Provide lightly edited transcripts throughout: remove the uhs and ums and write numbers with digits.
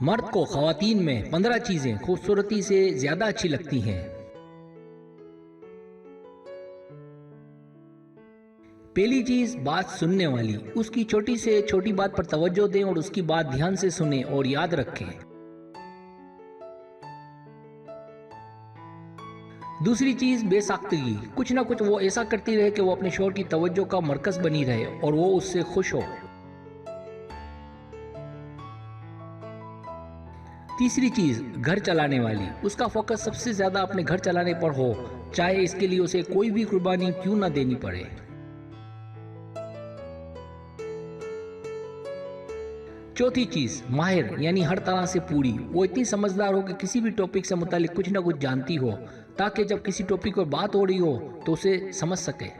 मर्द को ख़वातीन में 15 चीज़ें खूबसूरती से ज़्यादा अच्छी लगती हैं। पहली चीज़, बात सुनने वाली। उसकी छोटी से छोटी बात पर तवज्जो दें और उसकी बात ध्यान से सुनें और याद रखें। दूसरी चीज़, बेसाख्तगी। कुछ ना कुछ वो ऐसा करती रहे कि वो अपने शौहर की तवज्जो का मरकज़ बनी रहे और वो उससे खुश हो। तीसरी चीज़, घर चलाने वाली। उसका फोकस सबसे ज़्यादा अपने घर चलाने पर हो, चाहे इसके लिए उसे कोई भी कुर्बानी क्यों ना देनी पड़े। चौथी चीज़, माहिर, यानी हर तरह से पूरी। वो इतनी समझदार हो कि किसी भी टॉपिक से मुतालिक कुछ ना कुछ जानती हो, ताकि जब किसी टॉपिक पर बात हो रही हो तो उसे समझ सके।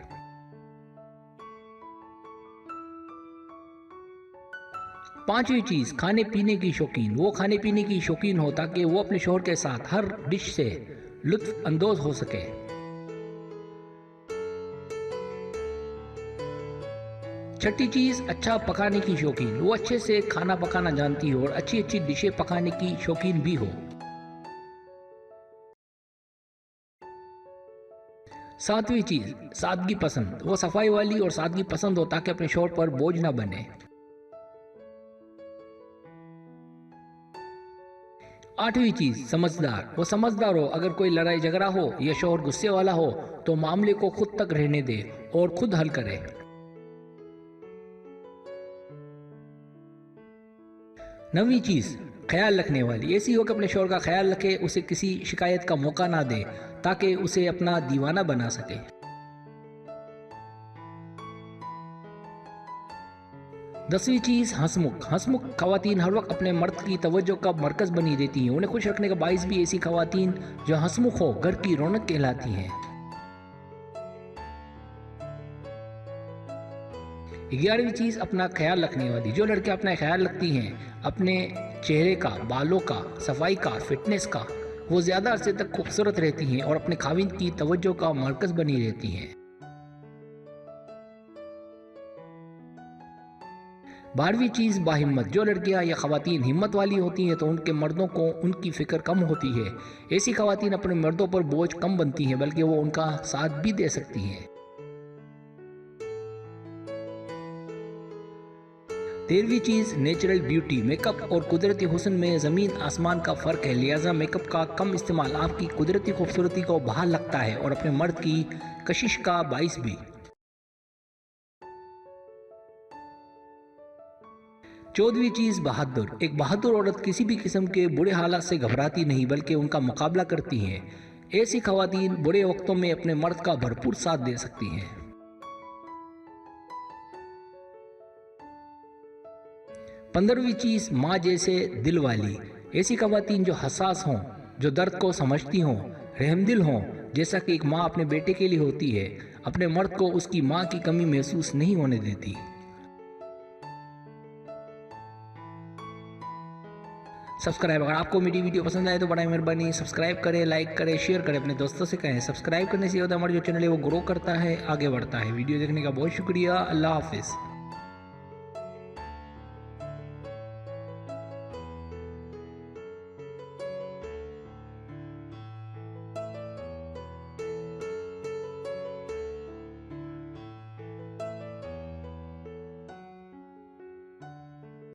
पांचवी चीज़, खाने पीने की शौकीन। वो खाने पीने की शौकीन हो ताकि वो अपने शौहर के साथ हर डिश से लुत्फ अंदोज हो सके। छठी चीज़, अच्छा पकाने की शौकीन। वो अच्छे से खाना पकाना जानती हो और अच्छी अच्छी डिशें पकाने की शौकीन भी हो। सातवीं चीज़, सादगी पसंद। वो सफाई वाली और सादगी पसंद हो ताकि अपने शौहर पर बोझ ना बने। आठवीं चीज़, समझदार। वो समझदार हो, अगर कोई लड़ाई झगड़ा हो या शौहर गुस्से वाला हो तो मामले को खुद तक रहने दे और खुद हल करे। नवीं चीज़, ख्याल रखने वाली। ऐसी हो कि अपने शौहर का ख्याल रखे, उसे किसी शिकायत का मौका ना दे ताकि उसे अपना दीवाना बना सके। 10वीं चीज़, हंसमुख। हंसमुख ख़वातीन हर वक्त अपने मर्द की तवज्जो का मरकज़ बनी रहती हैं। उन्हें खुश रखने का बाइस भी ऐसी ख़वातीन जो हंसमुख हो घर की रौनक कहलाती हैं। 11वीं चीज़, अपना ख्याल रखने वाली। जो लड़कियां अपना ख्याल रखती हैं अपने चेहरे का, बालों का, सफाई का, फिटनेस का, वो ज़्यादा अरसे तक खूबसूरत रहती हैं और अपने खाविंद की तवज्जो का मरकज़ बनी रहती हैं। 12वीं चीज़, बाहिम्मत। जो लड़कियां या ख़वातीन हिम्मत वाली होती हैं तो उनके मर्दों को उनकी फ़िक्र कम होती है। ऐसी ख़वातीन अपने मर्दों पर बोझ कम बनती हैं, बल्कि वो उनका साथ भी दे सकती हैं। 13वीं चीज़, नेचुरल ब्यूटी। मेकअप और कुदरती हुस्न में ज़मीन आसमान का फ़र्क है, लिहाजा मेकअप का कम इस्तेमाल आपकी कुदरती खूबसूरती को बहाल रखता है और अपने मर्द की कशिश का बाइस भी। 14वीं चीज़, बहादुर। एक बहादुर औरत किसी भी किस्म के बुरे हालात से घबराती नहीं, बल्कि उनका मुकाबला करती हैं। ऐसी ख़वातीन बुरे वक्तों में अपने मर्द का भरपूर साथ दे सकती हैं। 15वीं चीज़, माँ जैसे दिल वाली। ऐसी ख़वातीन जो हसास हों, जो दर्द को समझती हों, रहमदिल हों, जैसा कि एक माँ अपने बेटे के लिए होती है, अपने मर्द को उसकी माँ की कमी महसूस नहीं होने देती। सब्सक्राइब, अगर आपको मेरी वीडियो पसंद आए तो बड़ा मेहरबानी सब्सक्राइब करें, लाइक करें, शेयर करें, अपने दोस्तों से कहें। सब्सक्राइब करने से होता है हमारा जो चैनल है वो ग्रो करता है, आगे बढ़ता है। वीडियो देखने का बहुत शुक्रिया। अल्लाह हाफिज़।